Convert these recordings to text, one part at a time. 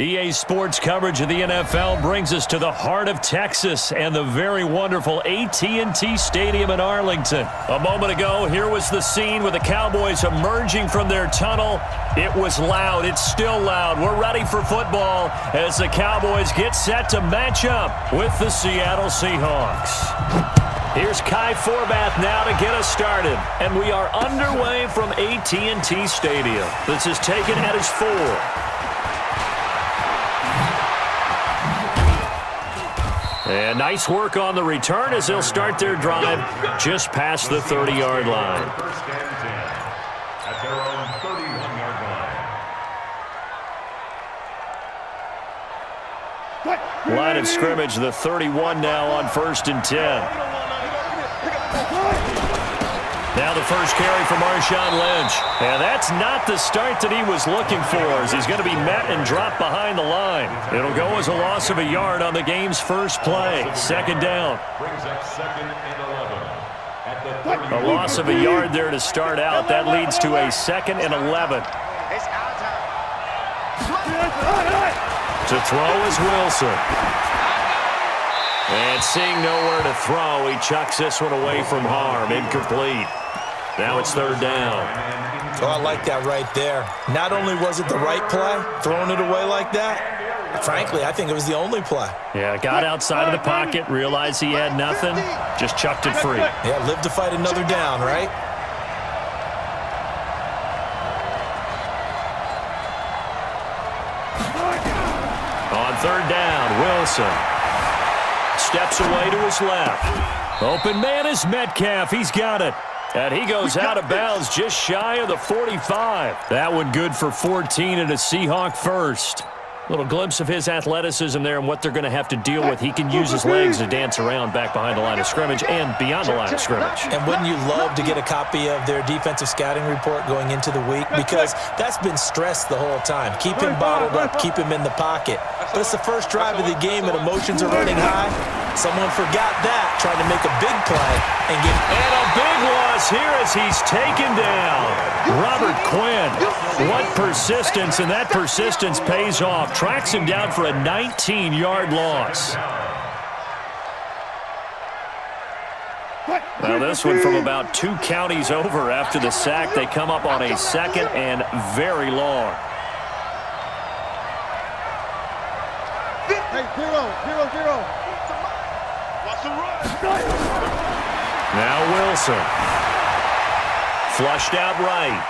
EA Sports coverage of the NFL brings us to the heart of Texas and the very wonderful AT&T Stadium in Arlington. A moment ago, here was the scene with the Cowboys emerging from their tunnel. It was loud. It's still loud. We're ready for football as the Cowboys get set to match up with the Seattle Seahawks. Here's Kai Forbath now to get us started. And we are underway from AT&T Stadium. This is taken at his 4. And nice work on the return as they'll start their drive just past the 30-yard line. First and 10 at their own 31-yard line. Line of scrimmage, the 31 now on 1st and 10. Now the first carry for Marshawn Lynch. And that's not the start that he was looking for, as he's going to be met and dropped behind the line. It'll go as a loss of a yard on the game's first play. 2nd down. Brings up 2nd and 11. A loss of a yard there to start out. That leads to a 2nd and 11. To throw is Wilson. And seeing nowhere to throw, he chucks this one away from harm. Incomplete. Now it's 3rd down. Oh, I like that right there. Not only was it the right play, throwing it away like that, frankly, I think it was the only play. Yeah, got outside of the pocket, realized he had nothing, just chucked it free. Yeah, live to fight another down, right? On 3rd down, Wilson steps away to his left. Open man is Metcalf. He's got it. And he goes out of bounds just shy of the 45. That one good for 14 and a Seahawk first. Little glimpse of his athleticism there and what they're going to have to deal with. He can use his legs to dance around back behind the line of scrimmage and beyond the line of scrimmage. And wouldn't you love to get a copy of their defensive scouting report going into the week? Because that's been stressed the whole time. Keep him bottled up, keep him in the pocket. But it's the first drive of the game and emotions are running high. Someone forgot that, trying to make a big play and get... And a big loss here as he's taken down. Robert Quinn. What persistence, and that persistence pays off. Tracks him down for a 19-yard loss. Now this one from about 2 counties over after the sack. They come up on a 2nd and very long. Hey, 0-0-0. Now Wilson. Flushed out right.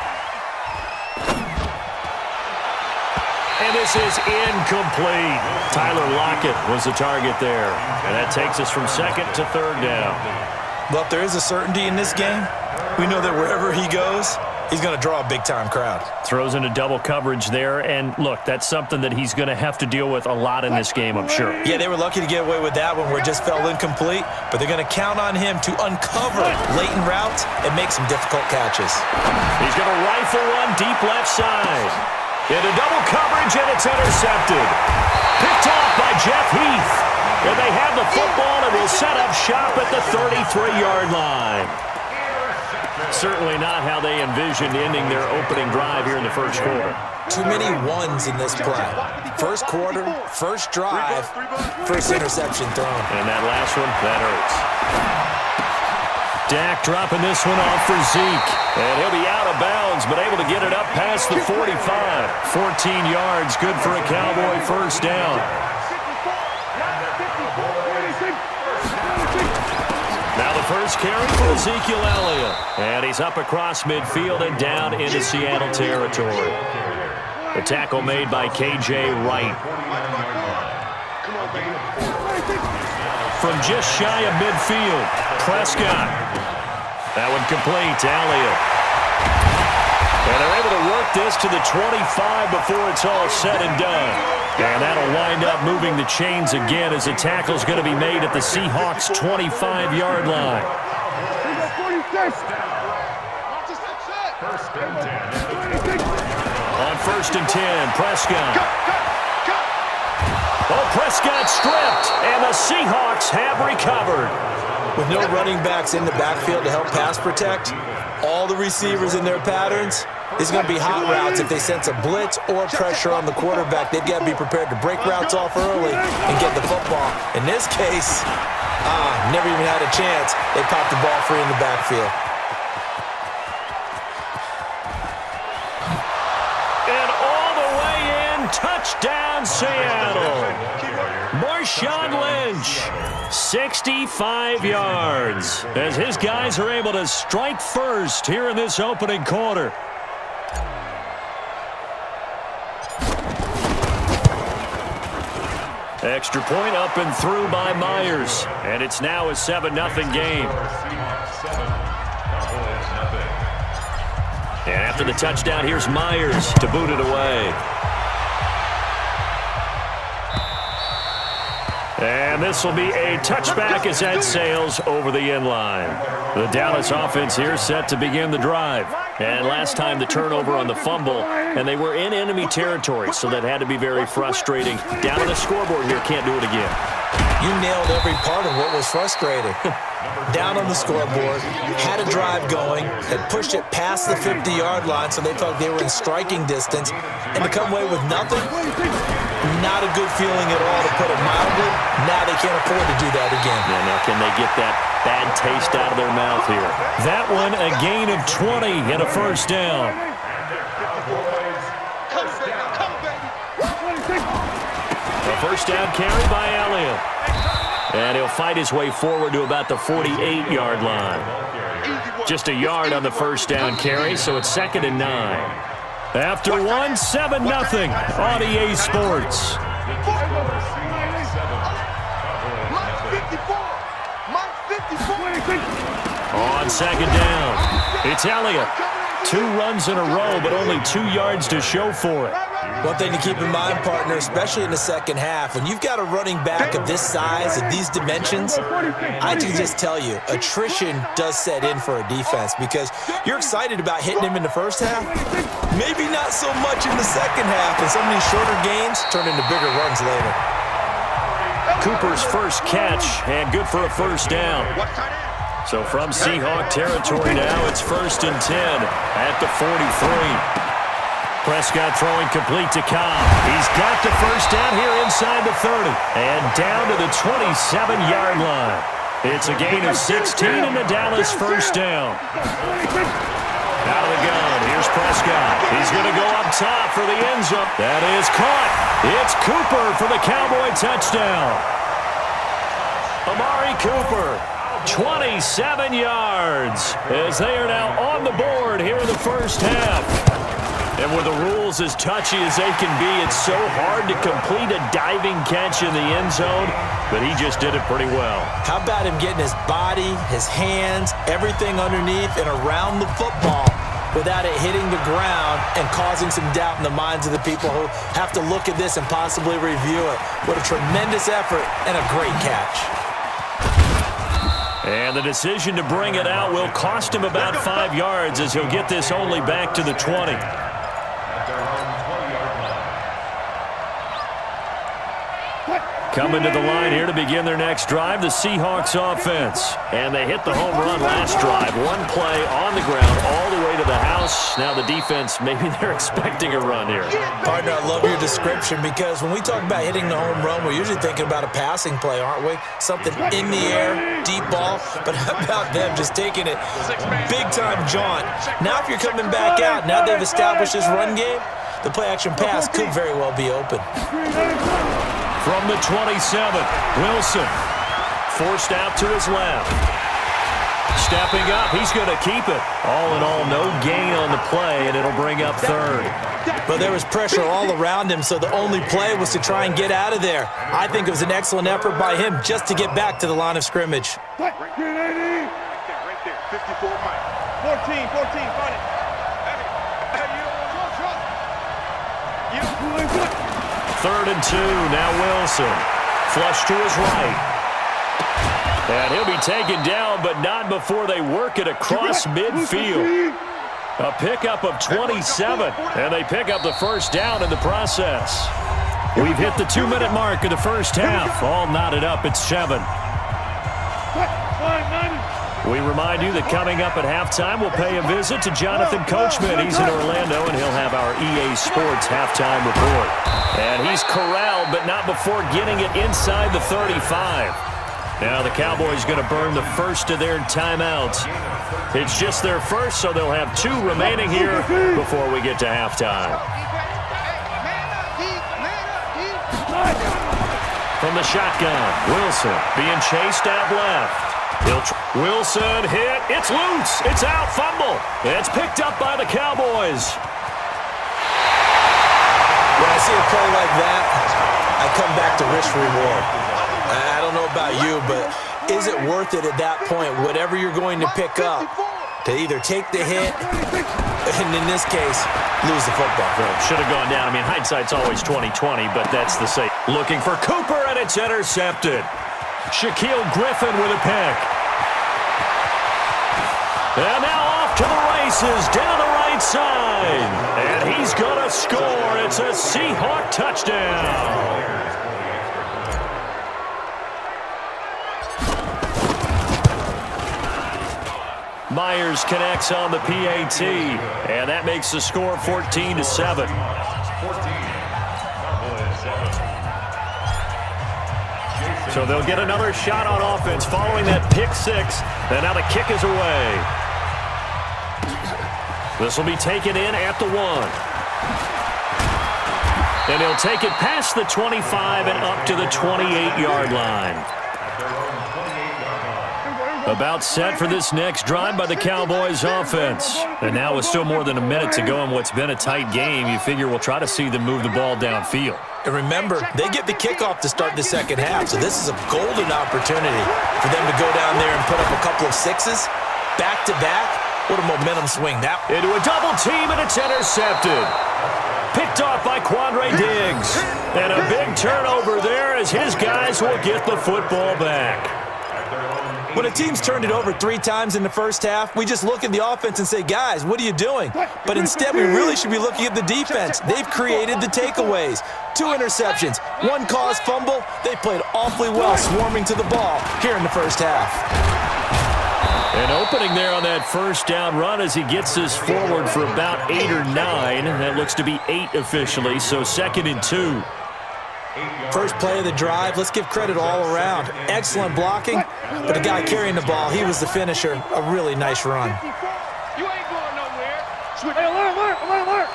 And this is incomplete. Tyler Lockett was the target there. And that takes us from 2nd to 3rd down. Well, if there is a certainty in this game, we know that wherever he goes, he's going to draw a big-time crowd. Throws into double coverage there. And, look, that's something that he's going to have to deal with a lot in this game, I'm sure. Yeah, they were lucky to get away with that one where it just fell incomplete, but they're going to count on him to uncover latent routes and make some difficult catches. He's going to rifle one deep left side. Into double coverage, and it's intercepted. Picked off by Jeff Heath. And they have the football and will set up shop at the 33-yard line. Certainly not how they envisioned ending their opening drive here in the first quarter. Too many ones in this play. First quarter, first drive, first interception thrown. And that last one, that hurts. Dak dropping this one off for Zeke. And he'll be out of bounds, but able to get it up past the 45. 14 yards, good for a Cowboy first down. Now the first carry for Ezekiel Elliott. And he's up across midfield and down into Seattle territory. The tackle made by K.J. Wright. From just shy of midfield, Prescott. That one complete to Elliott. And they're able to work this to the 25 before it's all said and done. And that'll wind up moving the chains again as the tackle's going to be made at the Seahawks' 25-yard line. On 1st and 10, Prescott. Oh, Prescott stripped, and the Seahawks have recovered. With no running backs in the backfield to help pass protect, all the receivers in their patterns, These are going to be hot routes. If they sense a blitz or pressure on the quarterback, they've got to be prepared to break routes off early and get the football. In this case, never even had a chance. They popped the ball free in the backfield. And all the way in, touchdown Seattle. Marshawn Lynch, 65 yards, as his guys are able to strike first here in this opening quarter. Extra point up and through by Myers, and it's now a 7-0 game. And after the touchdown, here's Myers to boot it away. And this will be a touchback as that sails over the end line. The Dallas offense here set to begin the drive. And last time the turnover on the fumble, and they were in enemy territory, so that had to be very frustrating. Down on the scoreboard here, can't do it again. You nailed every part of what was frustrating. Down on the scoreboard, had a drive going, had pushed it past the 50-yard line, so they thought they were in striking distance, and to come away with nothing, not a good feeling at all, to put it mildly. Now they can't afford to do that again. Yeah, now can they get that bad taste out of their mouth here? That one, a gain of 20 and a first down. A first down carry by Elliott. And he'll fight his way forward to about the 48-yard line. Just a yard on the first down carry, so it's 2nd and 9. After one, 7-0 on EA Sports. On 2nd down, it's Elliott. 2 runs in a row, but only 2 yards to show for it. One thing to keep in mind, partner, especially in the second half, when you've got a running back of this size, of these dimensions, I can just tell you, attrition does set in for a defense because you're excited about hitting him in the first half. Maybe not so much in the second half, and some of these shorter gains turn into bigger runs later. Cooper's first catch, and good for a first down. So from Seahawk territory now, it's 1st and 10 at the 43. Prescott throwing complete to Cobb. He's got the first down here inside the 30 and down to the 27-yard line. It's a gain of 16 and the Dallas first down. Out of the gun, here's Prescott. He's going to go up top for the end zone. That is caught. It's Cooper for the Cowboy touchdown. Amari Cooper, 27 yards, as they are now on the board here in the first half. And with the rules as touchy as they can be, it's so hard to complete a diving catch in the end zone, but he just did it pretty well. How about him getting his body, his hands, everything underneath and around the football without it hitting the ground and causing some doubt in the minds of the people who have to look at this and possibly review it. What a tremendous effort and a great catch. And the decision to bring it out will cost him about 5 yards as he'll get this only back to the 20. Coming to the line here to begin their next drive, the Seahawks offense. And they hit the home run last drive. One play on the ground all the way to the house. Now the defense, maybe they're expecting a run here. Partner, I love your description because when we talk about hitting the home run, we're usually thinking about a passing play, aren't we? Something in the air, deep ball. But how about them just taking it big-time jaunt? Now if you're coming back out, now they've established this run game, the play-action pass could very well be open. From the 27, Wilson forced out to his left. Stepping up, he's going to keep it. All in all, no gain on the play, and it'll bring up 3rd. But there was pressure all around him, so the only play was to try and get out of there. I think it was an excellent effort by him just to get back to the line of scrimmage. Right there, 54 Mike. 14, find it. Hey, 3rd and 2, now Wilson. Flush to his right. And he'll be taken down, but not before they work it across midfield. A pickup of 27, and they pick up the first down in the process. We've hit the 2-minute mark of the first half. All knotted up at 7. We remind you that coming up at halftime, we'll pay a visit to Jonathan Coachman. He's in Orlando, and he'll have our EA Sports halftime report. And he's corralled, but not before getting it inside the 35. Now the Cowboys going to burn the first of their timeouts. It's just their first, so they'll have 2 remaining here before we get to halftime. From the shotgun, Wilson being chased out left. Wilson hit. It's loose. It's out. Fumble. It's picked up by the Cowboys. When I see a play like that, I come back to risk reward. I don't know about you, but is it worth it at that point, whatever you're going to pick up, to either take the hit, and in this case, lose the football? Should have gone down. I mean, hindsight's always 20/20, but that's the same. Looking for Cooper, and it's intercepted. Shaquille Griffin with a pick. And now off to the races, down the right side. And he's going to score. It's a Seahawk touchdown. Myers connects on the PAT, and that makes the score 14-7. So they'll get another shot on offense following that pick 6, and now the kick is away. This will be taken in at the 1. And he'll take it past the 25 and up to the 28-yard line. About set for this next drive by the Cowboys offense. And now with still more than a minute to go in what's been a tight game, you figure we'll try to see them move the ball downfield. And remember, they get the kickoff to start the second half, so this is a golden opportunity for them to go down there and put up a couple of 6s back-to-back. What a momentum swing that. Into a double team, and it's intercepted. Picked off by Quandre Diggs. And a big turnover there as his guys will get the football back. When a team's turned it over 3 times in the first half, we just look at the offense and say, guys, what are you doing? But instead, we really should be looking at the defense. They've created the takeaways. 2 interceptions, 1 caused fumble. They played awfully well swarming to the ball here in the first half. An opening there on that first down run as he gets this forward for about 8 or 9. That looks to be 8 officially, so 2nd and 2. First play of the drive, let's give credit all around. Excellent blocking, but the guy carrying the ball, he was the finisher. A really nice run. You ain't going nowhere. Hey, alert.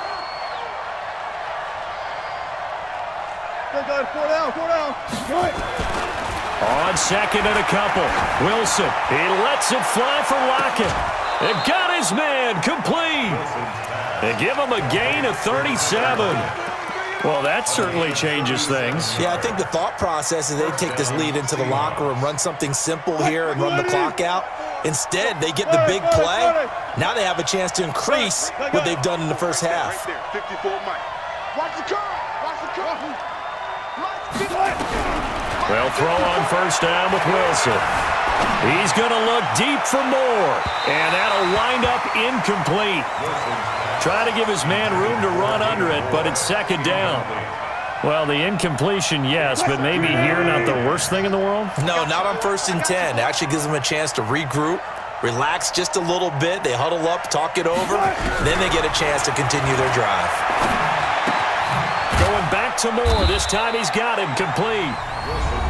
They got 4 down. On 2nd and a couple. Wilson, he lets it fly for Lockett. And got his man complete. They give him a gain of 37. Well, that certainly changes things. Yeah, I think the thought process is they take this lead into the locker room, run something simple here and run the clock out. Instead, they get the big play. Now they have a chance to increase what they've done in the first half. Right there, 54 Mike. Watch the car. Well, throw on first down with Wilson. He's going to look deep for more. And that'll wind up incomplete. Trying to give his man room to run under it, but it's 2nd down. Well, the incompletion, yes, but maybe here not the worst thing in the world? No, not on 1st and 10. It actually gives them a chance to regroup, relax just a little bit. They huddle up, talk it over. Then they get a chance to continue their drive. Going back to Moore. This time he's got him complete.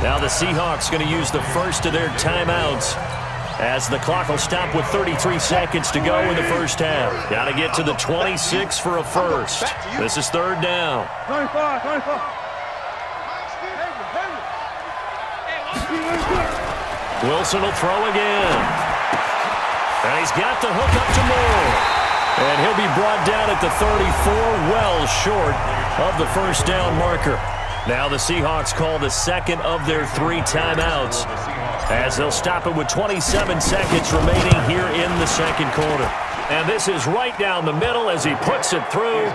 Now the Seahawks going to use the first of their timeouts as the clock will stop with 33 seconds to go in the first half. Got to get to the 26 for a first. This is 3rd down. 25. Wilson will throw again. And he's got the hook up to Moore. And he'll be brought down at the 34, well short of the first down marker. Now the Seahawks call the 2nd of their 3 timeouts as they'll stop it with 27 seconds remaining here in the 2nd quarter. And this is right down the middle as he puts it through.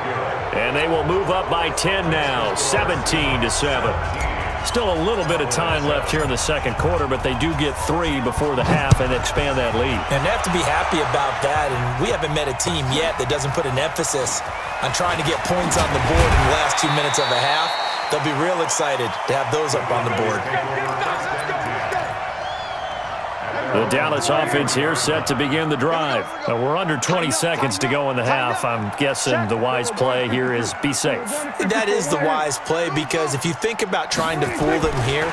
And they will move up by 10 now, 17-7. Still a little bit of time left here in the 2nd quarter, but they do get 3 before the half and expand that lead. And they have to be happy about that, and we haven't met a team yet that doesn't put an emphasis on trying to get points on the board in the last 2 minutes of a half. They'll be real excited to have those up on the board. The Dallas offense here set to begin the drive. We're under 20 seconds to go in the half. I'm guessing the wise play here is be safe. That is the wise play, because if you think about trying to fool them here,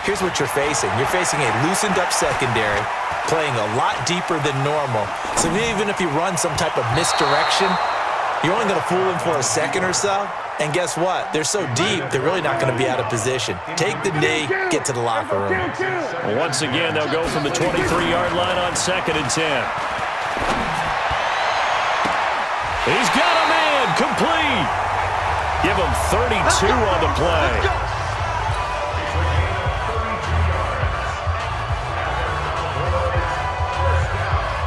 here's what you're facing. You're facing a loosened up secondary, playing a lot deeper than normal. So even if you run some type of misdirection, you're only going to fool them for a second or so. And guess what? They're so deep, they're really not going to be out of position. Take the knee, get to the locker room. Well, once again, they'll go from the 23-yard line on 2nd and 10. He's got a man, complete. Give him 32 on the play.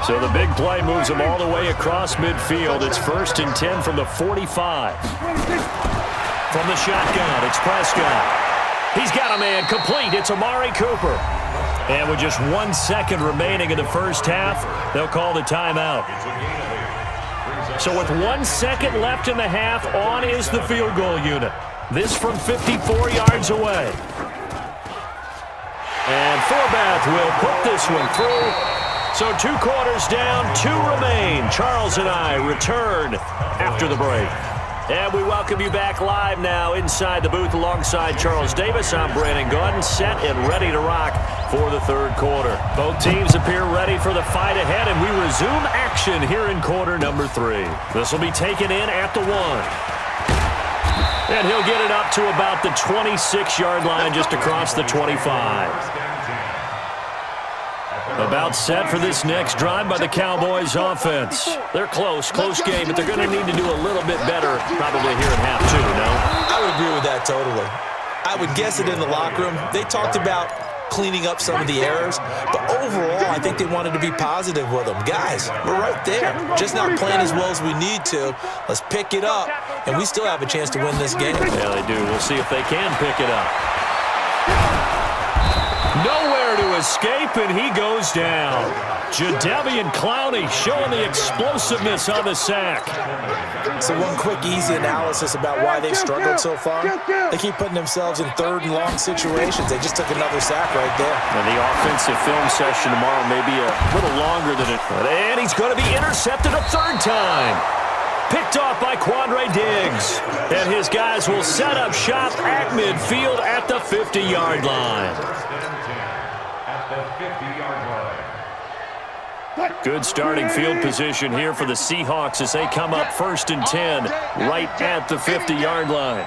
So the big play moves him all the way across midfield. It's 1st and 10 from the 45. From the shotgun, it's Prescott. He's got a man, complete. It's Amari Cooper. And with just 1 second remaining in the first half, they'll call the timeout. So with 1 second left in the half, on is the field goal unit. This from 54 yards away. And Forbath will put this one through. So 2 quarters down, 2 remain. Charles and I return after the break. And we welcome you back live now inside the booth alongside Charles Davis. I'm Brandon Gordon, set and ready to rock for the 3rd quarter. Both teams appear ready for the fight ahead, and we resume action here in quarter number 3. This will be taken in at the 1. And he'll get it up to about the 26-yard line just across the 25. About set for this next drive by the Cowboys offense. They're close game, but they're going to need to do a little bit better probably here in half 2, no? I would agree with that totally. I would guess it in the locker room. They talked about cleaning up some of the errors, but overall, I think they wanted to be positive with them. Guys, we're right there. Just not playing as well as we need to. Let's pick it up, and we still have a chance to win this game. Yeah, they do. We'll see if they can pick it up. Nowhere to escape, and he goes down. Jadeveon Clowney showing the explosiveness on the sack. So one quick, easy analysis about why they've struggled so far. They keep putting themselves in 3rd and long situations. They just took another sack right there. And the offensive film session tomorrow may be a little longer than it. And he's going to be intercepted a 3rd time. Picked off by Quandre Diggs. And his guys will set up shop at midfield at the 50-yard line. Good starting field position here for the Seahawks as they come up 1st and 10 right at the 50-yard line.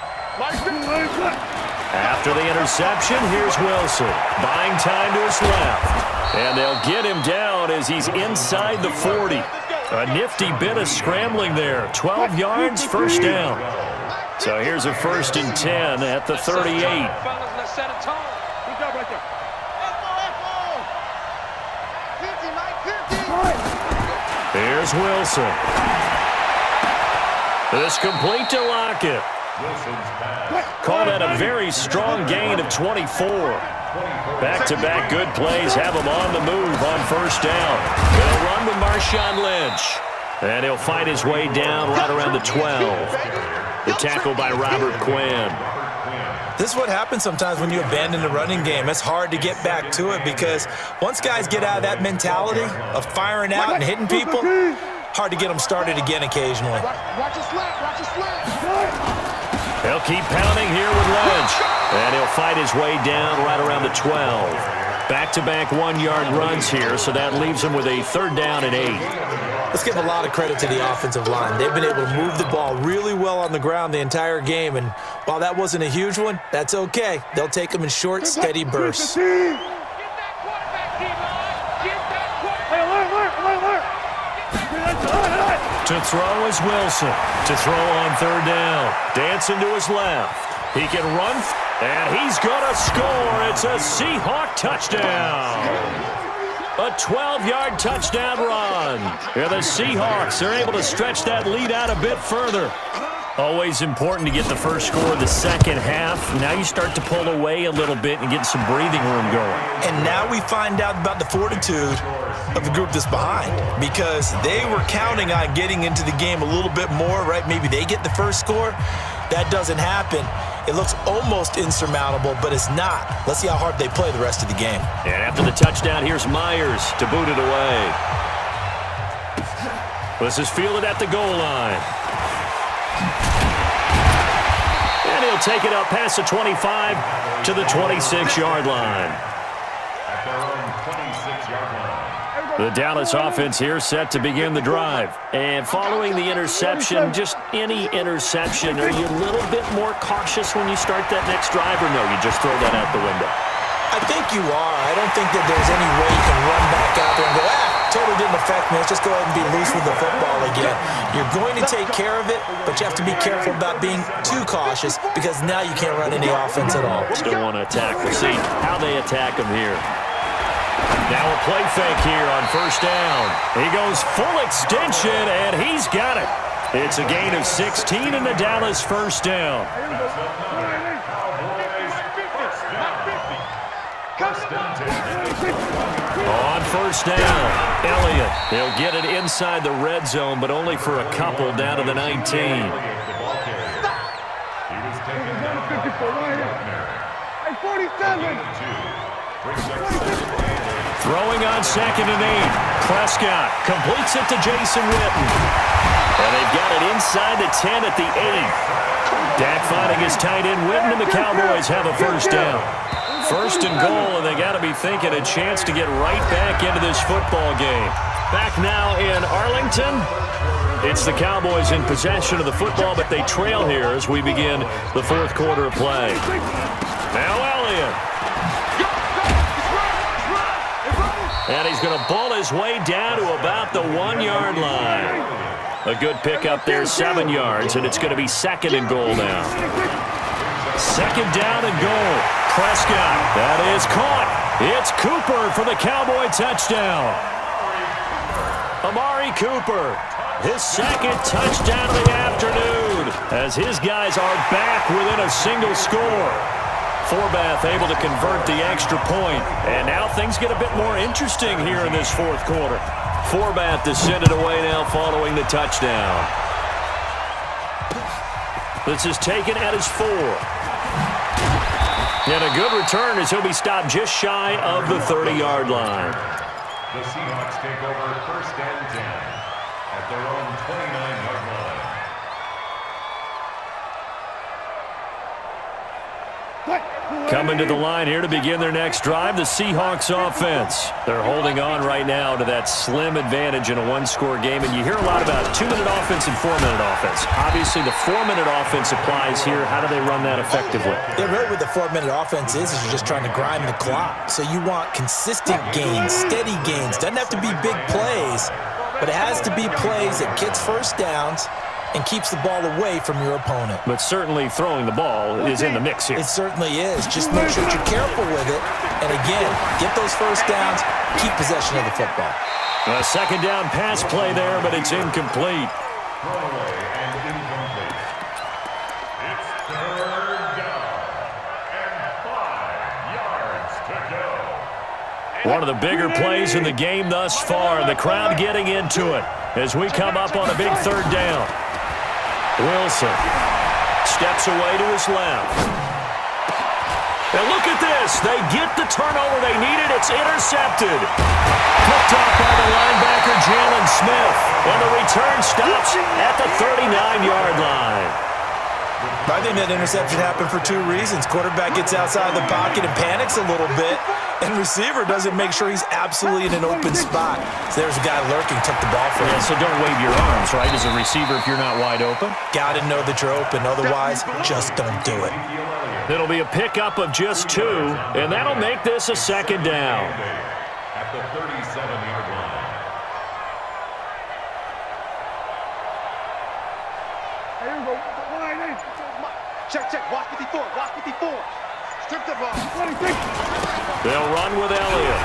After the interception, here's Wilson. Buying time to his left. And they'll get him down as he's inside the 40. A nifty bit of scrambling there. 12 yards, 1st down. So here's a 1st and 10 at the 38. Here's Wilson. This complete to Lockett. Call that a very strong gain of 24. Back-to-back good plays have him on the move on 1st down. They'll run with Marshawn Lynch. And he'll fight his way down right around the 12. The tackle by Robert Quinn. This is what happens sometimes when you abandon the running game. It's hard to get back to it because once guys get out of that mentality of firing out and hitting people, hard to get them started again occasionally. He'll keep pounding here with Lynch. And he'll fight his way down right around the 12. Back-to-back 1-yard runs here, so that leaves him with a 3rd down and 8. Let's give a lot of credit to the offensive line. They've been able to move the ball really well on the ground the entire game, and while that wasn't a huge one, that's okay. They'll take them in short, steady bursts. To throw is Wilson. To throw on 3rd down. Dancing to his left. He can run, and he's going to score. It's a Seahawk touchdown. A 12-yard touchdown run. Yeah, the Seahawks are able to stretch that lead out a bit further. Always important to get the first score of the second half. Now you start to pull away a little bit and get some breathing room going. And now we find out about the fortitude of the group that's behind, because they were counting on getting into the game a little bit more, right? Maybe they get the first score. That doesn't happen. It looks almost insurmountable, but it's not. Let's see how hard they play the rest of the game. And after the touchdown, here's Myers to boot it away. This is fielded at the goal line. And he'll take it up past the 25 to the 26-yard line. At their own 26-yard line. The Dallas offense here set to begin the drive. And following the interception, just any interception, are you a little bit more cautious when you start that next drive, or no, you just throw that out the window? I think you are. I don't think that there's any way you can run back out there and go, totally didn't affect me. Let's just go ahead and be loose with the football again. You're going to take care of it, but you have to be careful about being too cautious because now you can't run any offense at all. Still want to attack. We'll see how they attack them here. Now a play fake here on first down. He goes full extension, and he's got it. It's a gain of 16 in the Dallas first down. On first down, Elliott. He'll get it inside the red zone, but only for a couple down to the 19. He was taken down by 47. Throwing on 2nd and 8. Prescott completes it to Jason Witten. And they've got it inside the 10 at the 8. Dak finding his tight end Witten, and the Cowboys have a first down. First and goal, and they got to be thinking a chance to get right back into this football game. Back now in Arlington. It's the Cowboys in possession of the football, but they trail here as we begin the fourth quarter of play. Now Elliott. And he's going to ball his way down to about the 1-yard line. A good pickup there, 7 yards, and it's going to be 2nd and goal now. 2nd down and goal. Prescott, that is caught. It's Cooper for the Cowboy touchdown. Amari Cooper, his 2nd touchdown of the afternoon, as his guys are back within a single score. Forbath able to convert the extra point, and now things get a bit more interesting here in this fourth quarter. Forbath to send it away now following the touchdown. This is taken at his 4. And a good return as he'll be stopped just shy of the 30-yard line. The Seahawks take over 1st and 10 at their own 29-yard line. Coming to the line here to begin their next drive, the Seahawks offense. They're holding on right now to that slim advantage in a one-score game, and you hear a lot about 2-minute offense and 4-minute offense. Obviously, the 4-minute offense applies here. How do they run that effectively? Yeah, really what the 4-minute offense is you're just trying to grind the clock. So you want consistent gains, steady gains. Doesn't have to be big plays, but it has to be plays that gets first downs and keeps the ball away from your opponent. But certainly throwing the ball is in the mix here. It certainly is. Just make sure that you're careful with it. And again, get those first downs, keep possession of the football. A 2nd down pass play there, but it's incomplete. Throwaway and incomplete. It's 3rd down and 5 yards to go. One of the bigger plays in the game thus far. The crowd getting into it as we come up on a big 3rd down. Wilson steps away to his left. And look at this. They get the turnover they needed. It's intercepted. Picked off by the linebacker, Jalen Smith. And the return stops at the 39-yard line. I think that interception happened for 2 reasons. Quarterback gets outside the pocket and panics a little bit, and receiver doesn't make sure he's absolutely in an open spot. So there's a guy lurking, took the ball from him. So don't wave your arms, right, as a receiver if you're not wide open? Got to know that you're open. Otherwise, just don't do it. It'll be a pickup of just 2, and that'll make this a 2nd down. At the 37-yard line. Check. Watch 54. Strip the ball. They'll run with Elliott.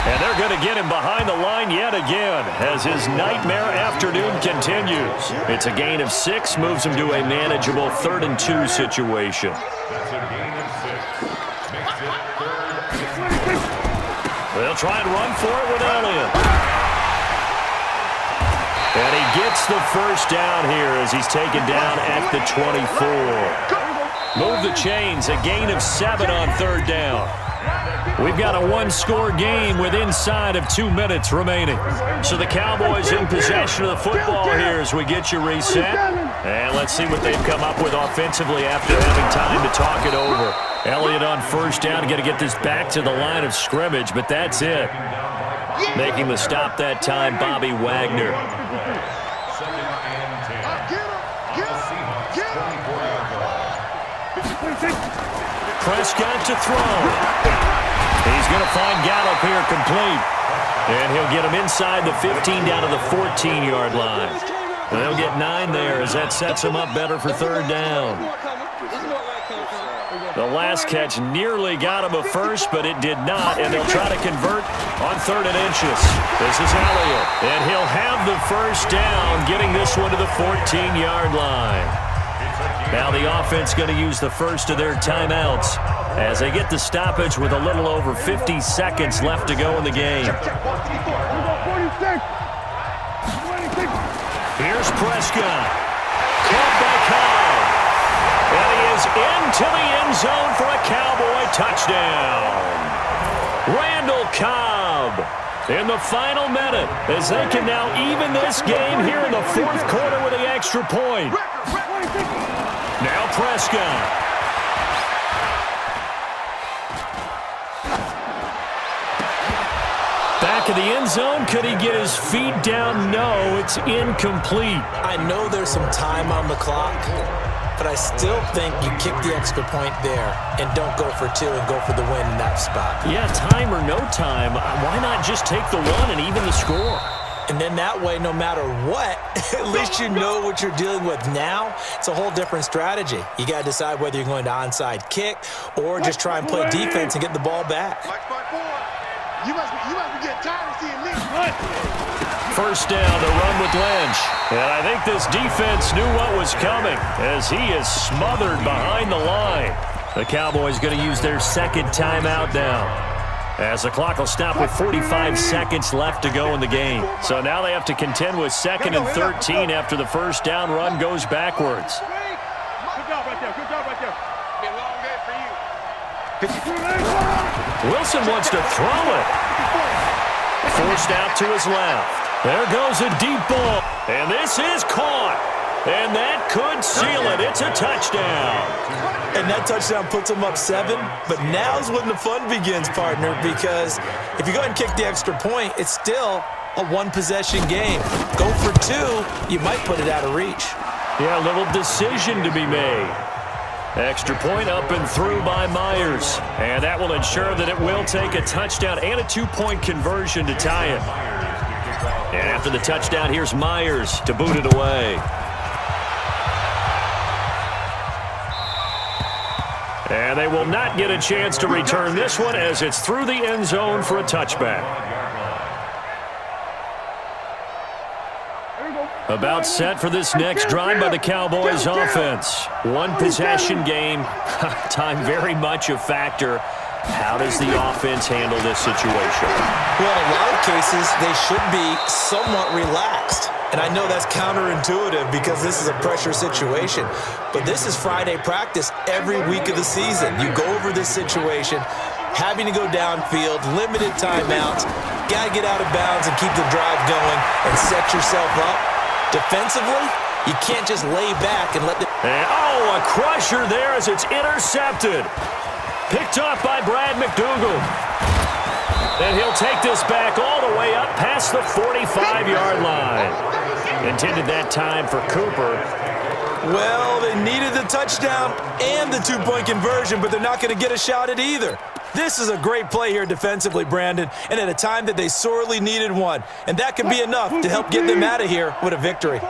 And they're going to get him behind the line yet again as his nightmare afternoon continues. It's a gain of 6, moves him to a manageable 3rd and 2 situation. That's a gain of 6. Makes it 3rd and 2. They'll try and run for it with Elliott. And he gets the first down here as he's taken down at the 24. Move the chains, a gain of 7 on third down. We've got a one-score game with inside of 2 minutes remaining. So the Cowboys in possession of the football here as we get you reset. And let's see what they've come up with offensively after having time to talk it over. Elliott on first down, got to get this back to the line of scrimmage, but that's it. Making the stop that time, Bobby Wagner. Prescott to throw. He's going to find Gallup here complete. And he'll get him inside the 15 down to the 14-yard line. They'll get 9 there as that sets him up better for third down. The last catch nearly got him a first, but it did not, and they'll try to convert on 3rd and inches. This is Elliott, and he'll have the first down, getting this one to the 14-yard line. Now the offense going to use the first of their timeouts as they get the stoppage with a little over 50 seconds left to go in the game. Here's Prescott. Caught by Cobb. And he is into the end zone for a Cowboy touchdown. Randall Cobb in the final minute as they can now even this game here in the 4th quarter with the extra point. Now Prescott. Back of the end zone. Could he get his feet down? No, it's incomplete. I know there's some time on the clock, but I still think you kick the extra point there and don't go for 2 and go for the win in that spot. Yeah, time or no time, why not just take the 1 and even the score? And then that way, no matter what, at least you know what you're dealing with now. It's a whole different strategy. You got to decide whether you're going to onside kick or just try and play defense and get the ball back. You must be getting tired of seeing me. First down to run with Lynch. And I think this defense knew what was coming as he is smothered behind the line. The Cowboys going to use their 2nd timeout now, as the clock will stop with 45 seconds left to go in the game. So now they have to contend with 2nd and 13 after the first down run goes backwards. Good job right there. Good job right there. Been a long day for you. Wilson wants to throw it. Forced out to his left. There goes a deep ball. And this is caught. And that could seal it. It's a touchdown. And that touchdown puts them up 7. But now's when the fun begins, partner, because if you go ahead and kick the extra point, it's still a 1-possession game. Go for 2, you might put it out of reach. Yeah, a little decision to be made. Extra point up and through by Myers. And that will ensure that it will take a touchdown and a 2-point conversion to tie it. And after the touchdown, here's Myers to boot it away. And they will not get a chance to return this one as it's through the end zone for a touchback. About set for this next drive by the Cowboys offense. 1-possession game. Time very much a factor. How does the offense handle this situation? Well, in a lot of cases, they should be somewhat relaxed. And I know that's counterintuitive because this is a pressure situation. But this is Friday practice every week of the season. You go over this situation, having to go downfield, limited timeouts, got to get out of bounds and keep the drive going and set yourself up. Defensively, you can't just lay back and let the... Oh, a crusher there as it's intercepted. Picked off by Brad McDougal. And he'll take this back all the way up past the 45-yard line. Intended that time for Cooper. Well, they needed the touchdown and the 2-point conversion, but they're not going to get a shot at either. This is a great play here defensively, Brandon, and at a time that they sorely needed one. And that could be enough to help get them out of here with a victory.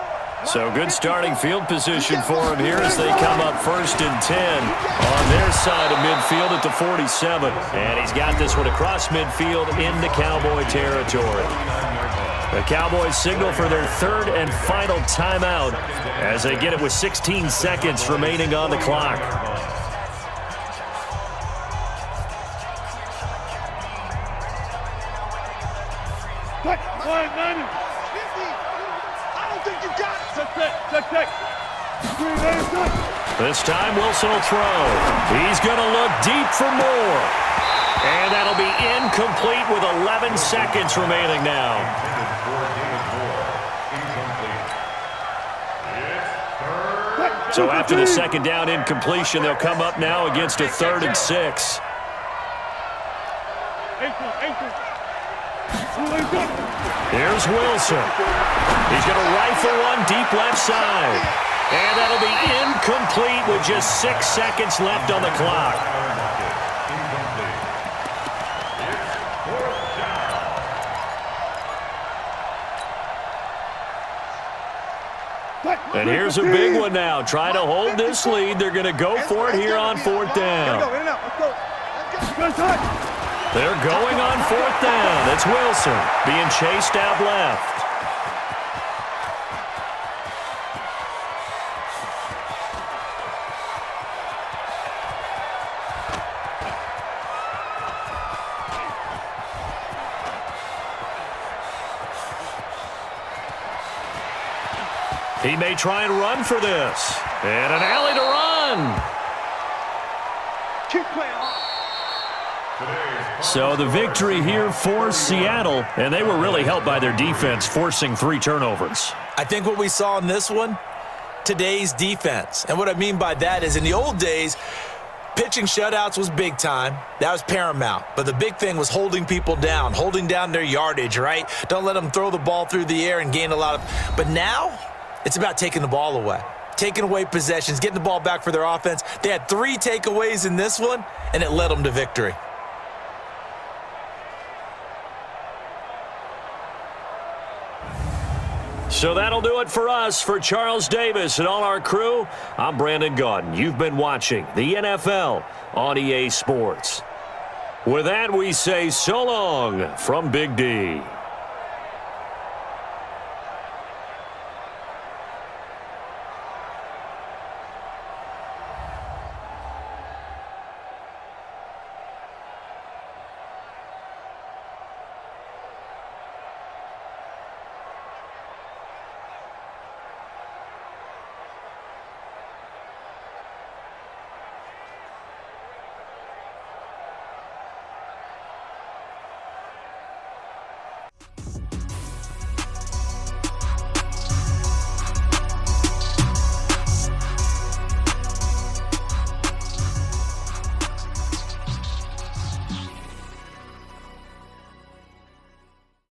So good starting field position for him here as they come up 1st and 10 on their side of midfield at the 47. And he's got this one across midfield into Cowboy territory. The Cowboys signal for their 3rd and final timeout as they get it with 16 seconds remaining on the clock. I don't think you got it. Check. This time Wilson will throw. He's going to look deep for more. And that'll be incomplete with 11 seconds remaining now. So after the second down incompletion, they'll come up now against a 3rd and 6. Here's Wilson. He's going to rifle one deep left side. And that'll be incomplete with just 6 seconds left on the clock. And here's a big one now. Trying to hold this lead. They're going to go for it here on 4th down. They're going on 4th down. It's Wilson being chased out left. He may try and run for this. And an alley to run. Keep playing hard. So the victory here for Seattle, and they were really helped by their defense, forcing 3 turnovers. I think what we saw in this one, today's defense. And what I mean by that is in the old days, pitching shutouts was big time. That was paramount. But the big thing was holding people down, holding down their yardage, right? Don't let them throw the ball through the air and gain a lot of... But now, it's about taking the ball away. Taking away possessions, getting the ball back for their offense. They had 3 takeaways in this one, and it led them to victory. So that'll do it for us. For Charles Davis and all our crew, I'm Brandon Gaudin. You've been watching the NFL on EA Sports. With that, we say so long from Big D.